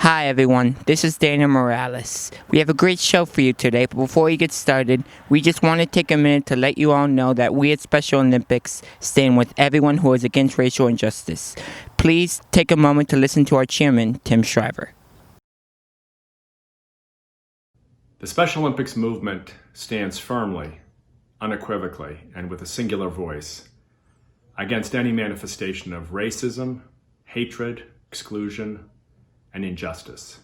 Hi everyone, this is Daniel Morales. We have a great show for you today, but before we get started, we just want to take a minute to let you all know that we at Special Olympics stand with everyone who is against racial injustice. Please take a moment to listen to our chairman, Tim Shriver. The Special Olympics movement stands firmly, unequivocally, and with a singular voice against any manifestation of racism, hatred, exclusion, and injustice,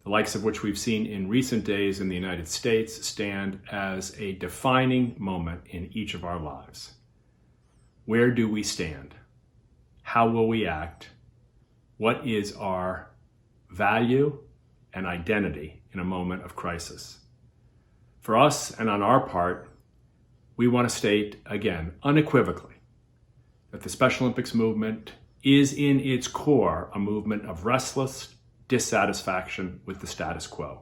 the likes of which we've seen in recent days in the United States stand as a defining moment in each of our lives. Where do we stand? How will we act? What is our value and identity in a moment of crisis? For us, and on our part, we want to state again, unequivocally, that the Special Olympics movement is in its core a movement of restless dissatisfaction with the status quo.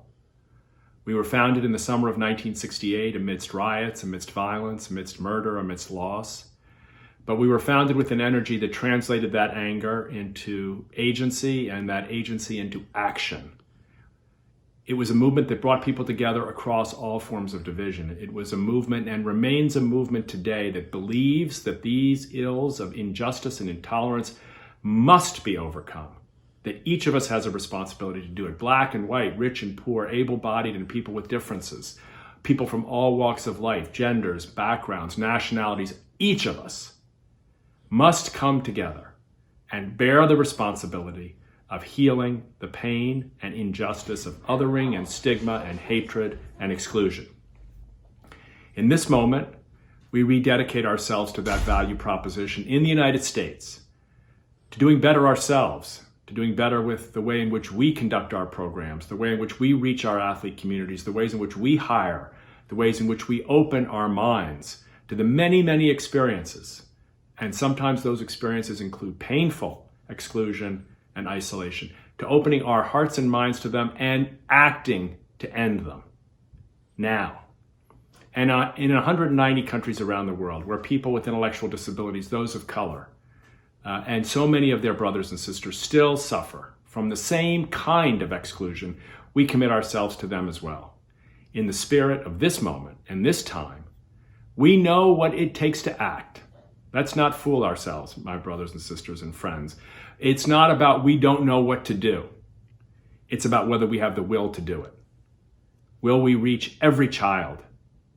We were founded in the summer of 1968 amidst riots, amidst violence, amidst murder, amidst loss. But we were founded with an energy that translated that anger into agency and that agency into action. It was a movement that brought people together across all forms of division. It was a movement and remains a movement today that believes that these ills of injustice and intolerance must be overcome, that each of us has a responsibility to do it. Black and white, rich and poor, able-bodied and people with differences, people from all walks of life, genders, backgrounds, nationalities, each of us must come together and bear the responsibility of healing the pain and injustice of othering and stigma and hatred and exclusion. In this moment, we rededicate ourselves to that value proposition in the United States, to doing better ourselves, to doing better with the way in which we conduct our programs, the way in which we reach our athlete communities, the ways in which we hire, the ways in which we open our minds to the many, many experiences. And sometimes those experiences include painful exclusion and isolation, to opening our hearts and minds to them and acting to end them now. And in 190 countries around the world, where people with intellectual disabilities, those of color, and so many of their brothers and sisters still suffer from the same kind of exclusion, we commit ourselves to them as well. In the spirit of this moment and this time, we know what it takes to act. Let's not fool ourselves, my brothers and sisters and friends. It's not about we don't know what to do. It's about whether we have the will to do it. Will we reach every child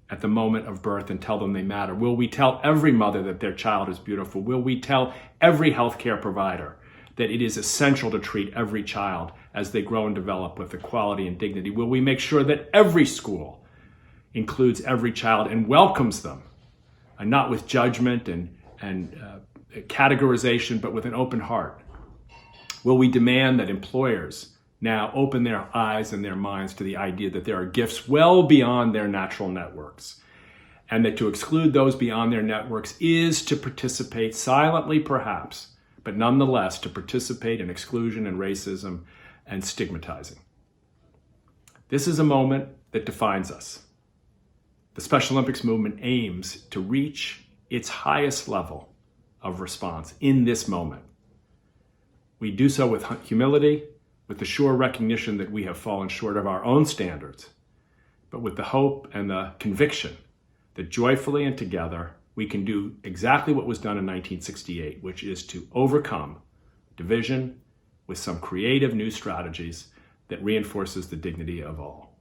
at the moment of birth and tell them they matter? Will we tell every mother that their child is beautiful? Will we tell every healthcare provider that it is essential to treat every child as they grow and develop with equality and dignity? Will we make sure that every school includes every child and welcomes them, and not with judgment and categorization, but with an open heart? Will we demand that employers now open their eyes and their minds to the idea that there are gifts well beyond their natural networks, and that to exclude those beyond their networks is to participate silently perhaps, but nonetheless to participate in exclusion and racism and stigmatizing? This is a moment that defines us. The Special Olympics movement aims to reach its highest level of response in this moment. We do so with humility, with the sure recognition that we have fallen short of our own standards, but with the hope and the conviction that joyfully and together we can do exactly what was done in 1968, which is to overcome division with some creative new strategies that reinforces the dignity of all.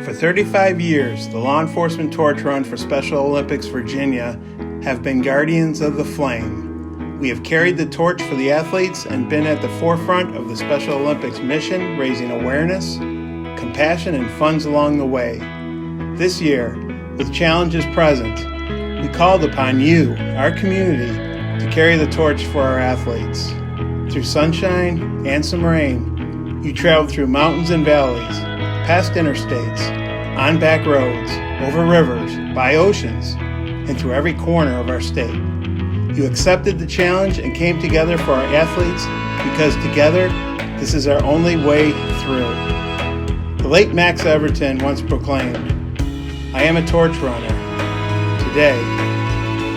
For 35 years, the law enforcement torch run for Special Olympics Virginia have been guardians of the flame. We have carried the torch for the athletes and been at the forefront of the Special Olympics mission, raising awareness, compassion, and funds along the way. This year, with challenges present, we called upon you, our community, to carry the torch for our athletes. Through sunshine and some rain, you traveled through mountains and valleys, past interstates, on back roads, over rivers, by oceans, and through every corner of our state. You accepted the challenge and came together for our athletes because together, this is our only way through. The late Max Everton once proclaimed, "I am a torch runner." Today,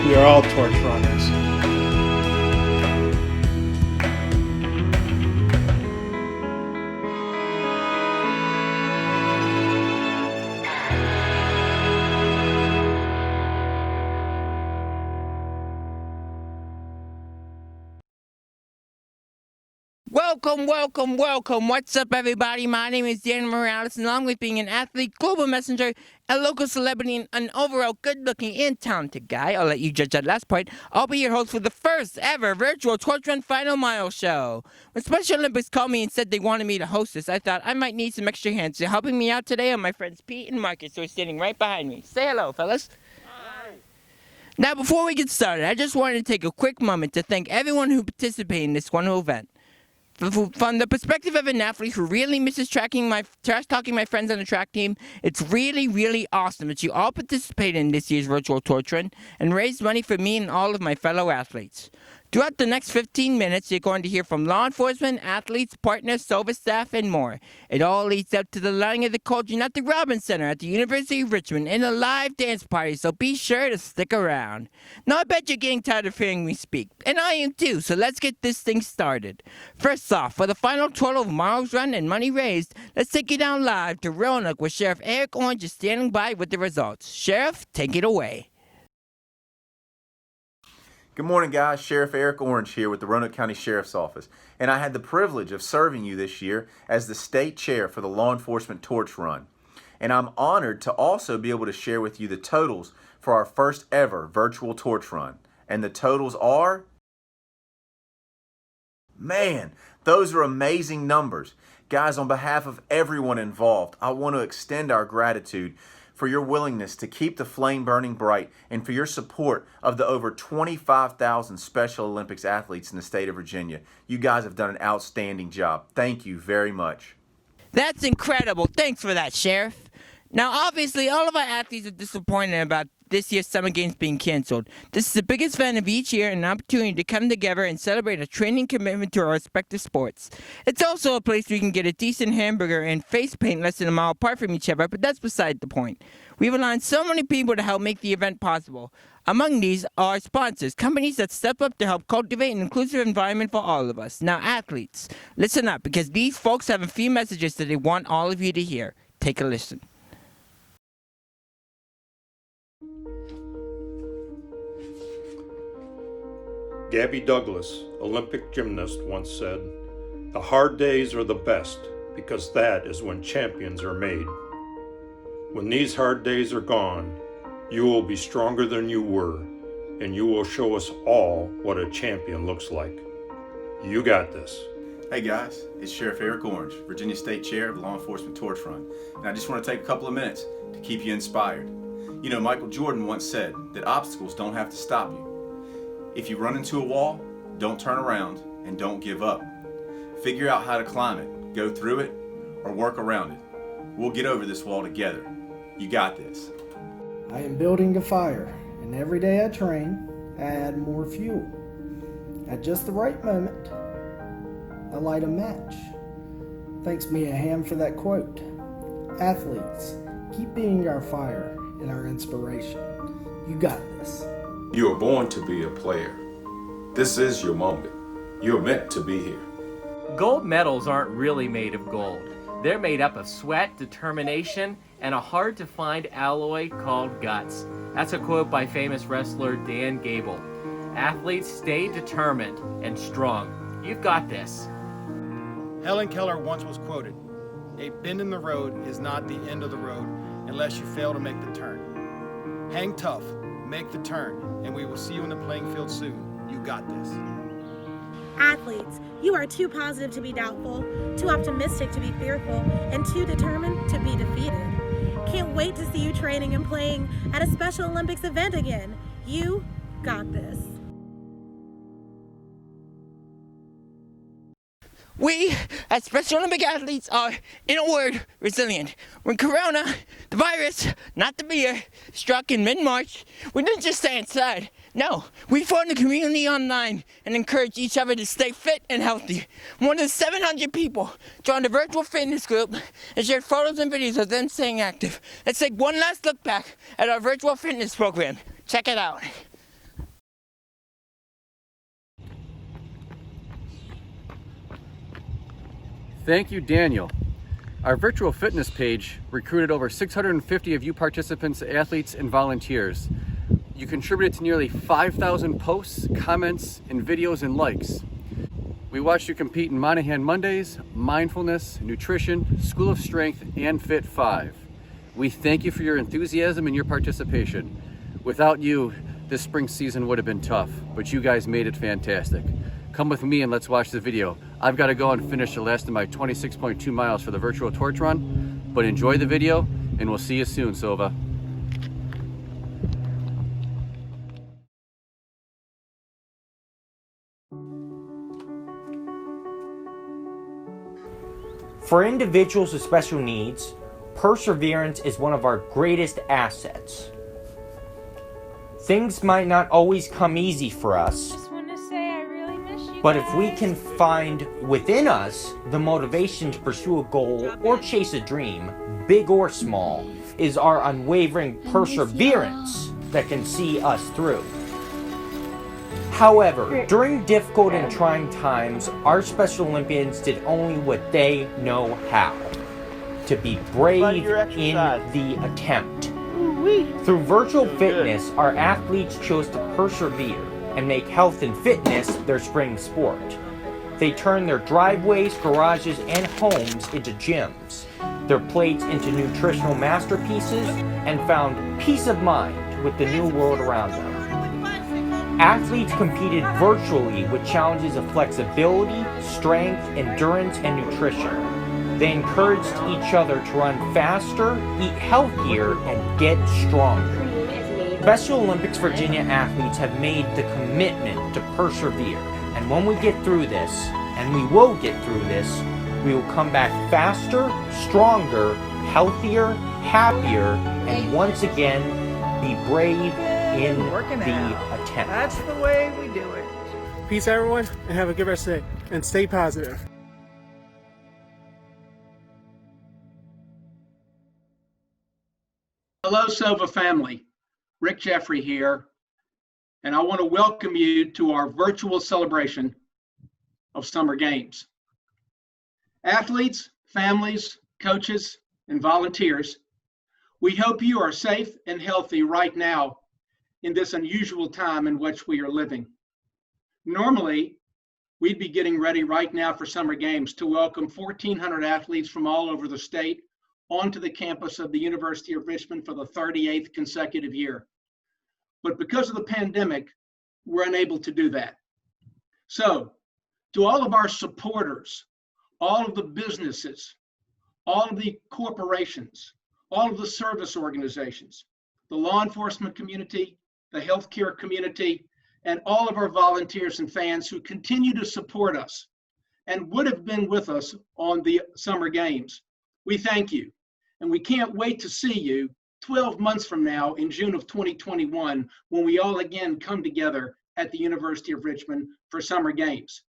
we are all torch runners. Welcome. What's up, everybody? My name is Daniel Morales, and along with being an athlete, global messenger, a local celebrity, and an overall good-looking and talented guy, I'll let you judge that last part, I'll be your host for the first ever virtual torch run final mile show. When Special Olympics called me and said they wanted me to host this, I thought I might need some extra hands. So helping me out today are my friends Pete and Marcus, who are standing right behind me. Say hello, fellas. Now, before we get started, I just wanted to take a quick moment to thank everyone who participated in this wonderful event. From the perspective of an athlete who really misses trash talking my friends on the track team, it's really awesome that you all participated in this year's virtual torch run and raised money for me and all of my fellow athletes. Throughout the next 15 minutes, you're going to hear from law enforcement, athletes, partners, service staff, and more. It all leads up to the lighting of the cauldron at the Robbins Center at the University of Richmond and a live dance party, so be sure to stick around. Now, I bet you're getting tired of hearing me speak, and I am too, so let's get this thing started. First off, for the final total of miles run and money raised, let's take you down live to Roanoke, where Sheriff Eric Orange is standing by with the results. Sheriff, take it away. Good morning, guys. Sheriff Eric Orange here with the Roanoke County Sheriff's Office, and I had the privilege of serving you this year as the state chair for the Law Enforcement Torch Run. And I'm honored to also be able to share with you the totals for our first ever virtual torch run. And the totals are... Man, those are amazing numbers. Guys, on behalf of everyone involved, I want to extend our gratitude for your willingness to keep the flame burning bright and for your support of the over 25,000 Special Olympics athletes in the state of Virginia. You guys have done an outstanding job. Thank you very much. That's incredible. Thanks for that, Sheriff. Now, obviously, all of our athletes are disappointed about this year's Summer Games being canceled. This is the biggest event of each year and an opportunity to come together and celebrate a training commitment to our respective sports. It's also a place where you can get a decent hamburger and face paint less than a mile apart from each other, but that's beside the point. We've aligned so many people to help make the event possible. Among these are sponsors, companies that step up to help cultivate an inclusive environment for all of us. Now, athletes, listen up, because these folks have a few messages that they want all of you to hear. Take a listen. Gabby Douglas, Olympic gymnast, once said, "The hard days are the best because that is when champions are made. When these hard days are gone, you will be stronger than you were, and you will show us all what a champion looks like. You got this." Hey guys, it's Sheriff Eric Orange, Virginia State Chair of the Law Enforcement Torch Run, and I just want to take a couple of minutes to keep you inspired. You know, Michael Jordan once said that obstacles don't have to stop you. If you run into a wall, don't turn around and don't give up. Figure out how to climb it, go through it, or work around it. We'll get over this wall together. You got this. I am building a fire, and every day I train, I add more fuel. At just the right moment, I light a match. Thanks Mia Hamm for that quote. Athletes, keep being our fire and our inspiration. You got this. You are born to be a player. This is your moment. You're meant to be here. Gold medals aren't really made of gold. They're made up of sweat, determination, and a hard-to-find alloy called guts. That's a quote by famous wrestler Dan Gable. Athletes, stay determined and strong. You've got this. Helen Keller once was quoted, "A bend in the road is not the end of the road unless you fail to make the turn. Hang tough, make the turn, and we will see you in the playing field soon. You got this." Athletes, you are too positive to be doubtful, too optimistic to be fearful, and too determined to be defeated. Can't wait to see you training and playing at a Special Olympics event again. You got this. We, as Special Olympic athletes, are, in a word, resilient. When Corona, the virus, not the beer, struck in mid-March, we didn't just stay inside. No, we formed a community online and encouraged each other to stay fit and healthy. More than 700 people joined a virtual fitness group and shared photos and videos of them staying active. Let's take one last look back at our virtual fitness program. Check it out. Thank you, Daniel. Our virtual fitness page recruited over 650 of you participants, athletes, and volunteers. You contributed to nearly 5,000 posts, comments, and videos and likes. We watched you compete in Monahan Mondays, Mindfulness, Nutrition, School of Strength, and Fit 5. We thank you for your enthusiasm and your participation. Without you, this spring season would have been tough, but you guys made it fantastic. Come with me and let's watch the video. I've got to go and finish the last of my 26.2 miles for the virtual torch run, but enjoy the video and we'll see you soon, Sova. For individuals with special needs, perseverance is one of our greatest assets. Things might not always come easy for us, but if we can find within us the motivation to pursue a goal or chase a dream, big or small, is our unwavering perseverance that can see us through. However, during difficult and trying times, our Special Olympians did only what they know how: to be brave in the attempt. Through virtual fitness, our athletes chose to persevere and make health and fitness their spring sport. They turned their driveways, garages, and homes into gyms, their plates into nutritional masterpieces, and found peace of mind with the new world around them. Athletes competed virtually with challenges of flexibility, strength, endurance, and nutrition. They encouraged each other to run faster, eat healthier, and get stronger. Special Olympics Virginia athletes have made the commitment to persevere. And when we get through this, and we will get through this, we will come back faster, stronger, healthier, happier, and once again, be brave in the attempt. That's the way we do it. Peace, everyone, and have a good rest of the day. And stay positive. Hello, SOVA family. Rick Jeffrey here, and I want to welcome you to our virtual celebration of Summer Games. Athletes, families, coaches, and volunteers, we hope you are safe and healthy right now in this unusual time in which we are living. Normally, we'd be getting ready right now for Summer Games to welcome 1,400 athletes from all over the state onto the campus of the University of Richmond for the 38th consecutive year. But because of the pandemic, we're unable to do that. So, to all of our supporters, all of the businesses, all of the corporations, all of the service organizations, the law enforcement community, the healthcare community, and all of our volunteers and fans who continue to support us and would have been with us on the Summer Games, we thank you. And we can't wait to see you 12 months from now in June of 2021 when we all again come together at the University of Richmond for Summer Games.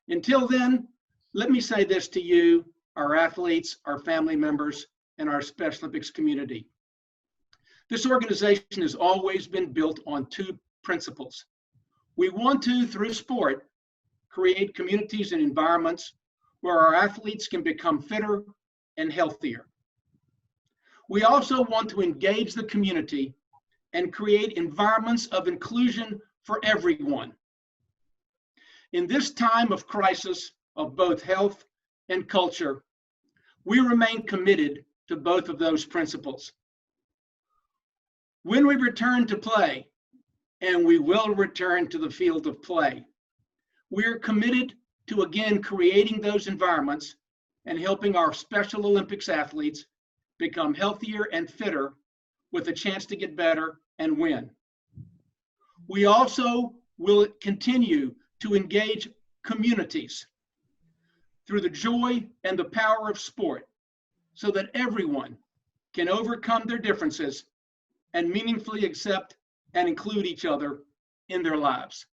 Until then, let me say this to you, our athletes, our family members, and our Special Olympics community. This organization has always been built on two principles. We want to, through sport, create communities and environments where our athletes can become fitter and healthier. We also want to engage the community and create environments of inclusion for everyone. In this time of crisis of both health and culture, we remain committed to both of those principles. When we return to play, and we will return to the field of play, we are committed to again creating those environments and helping our Special Olympics athletes become healthier and fitter with a chance to get better and win. We also will continue to engage communities through the joy and the power of sport so that everyone can overcome their differences and meaningfully accept and include each other in their lives.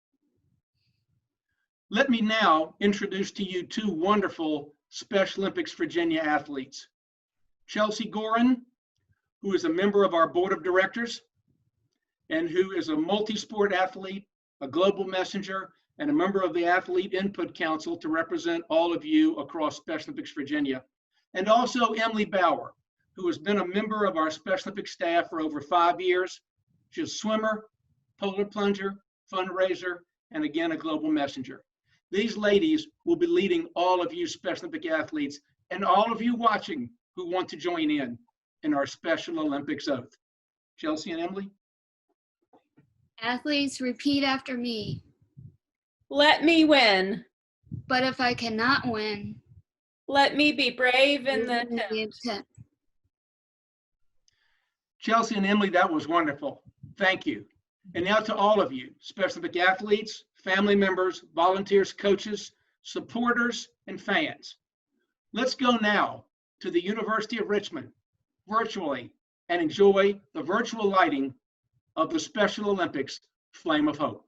Let me now introduce to you two wonderful Special Olympics Virginia athletes. Chelsea Gorin, who is a member of our board of directors and who is a multi-sport athlete, a global messenger, and a member of the Athlete Input Council to represent all of you across Special Olympics Virginia. And also Emily Bauer, who has been a member of our Special Olympics staff for over 5 years. She's a swimmer, polar plunger, fundraiser, and again, a global messenger. These ladies will be leading all of you Special Olympic athletes and all of you watching who want to join in our Special Olympics oath. Chelsea and Emily. Athletes, repeat after me. Let me win. But if I cannot win, let me be brave in the attempt. Chelsea and Emily, that was wonderful. Thank you. And now to all of you, Special Olympic athletes, family members, volunteers, coaches, supporters, and fans. Let's go now to the University of Richmond virtually and enjoy the virtual lighting of the Special Olympics Flame of Hope.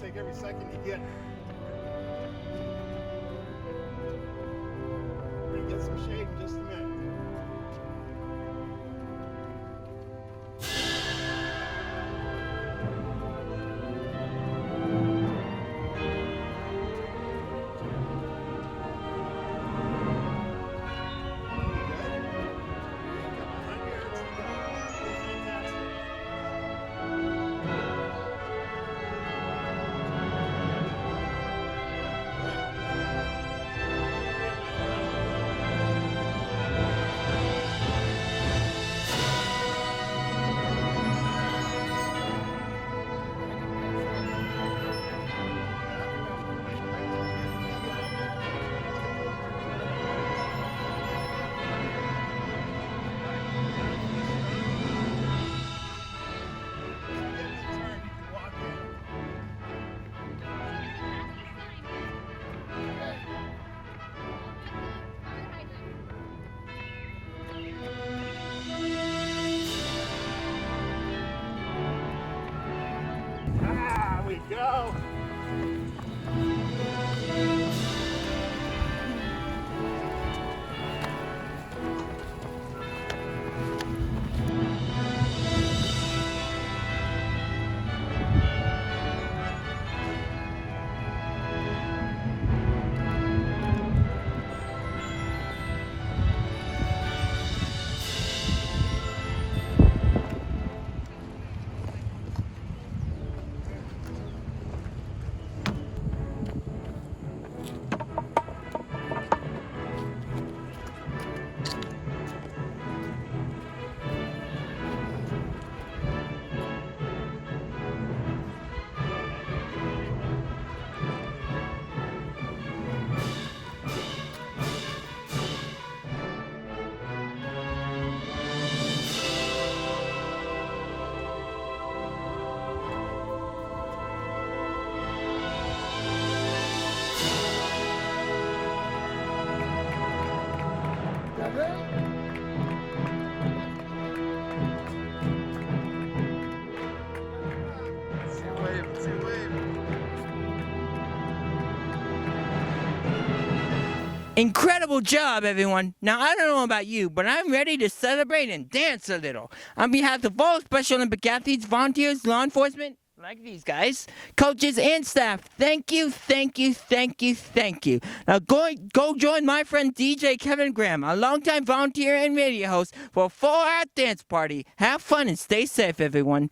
Take every second you get. We're gonna get some shade in just a minute. Go. Incredible job, everyone. Now, I don't know about you, but I'm ready to celebrate and dance a little. On behalf of all Special Olympic athletes, volunteers, law enforcement, like these guys, coaches, and staff, thank you, thank you, thank you, thank you. Now, go join my friend DJ Kevin Graham, a longtime volunteer and radio host, for a 4-hour dance party. Have fun and stay safe, everyone.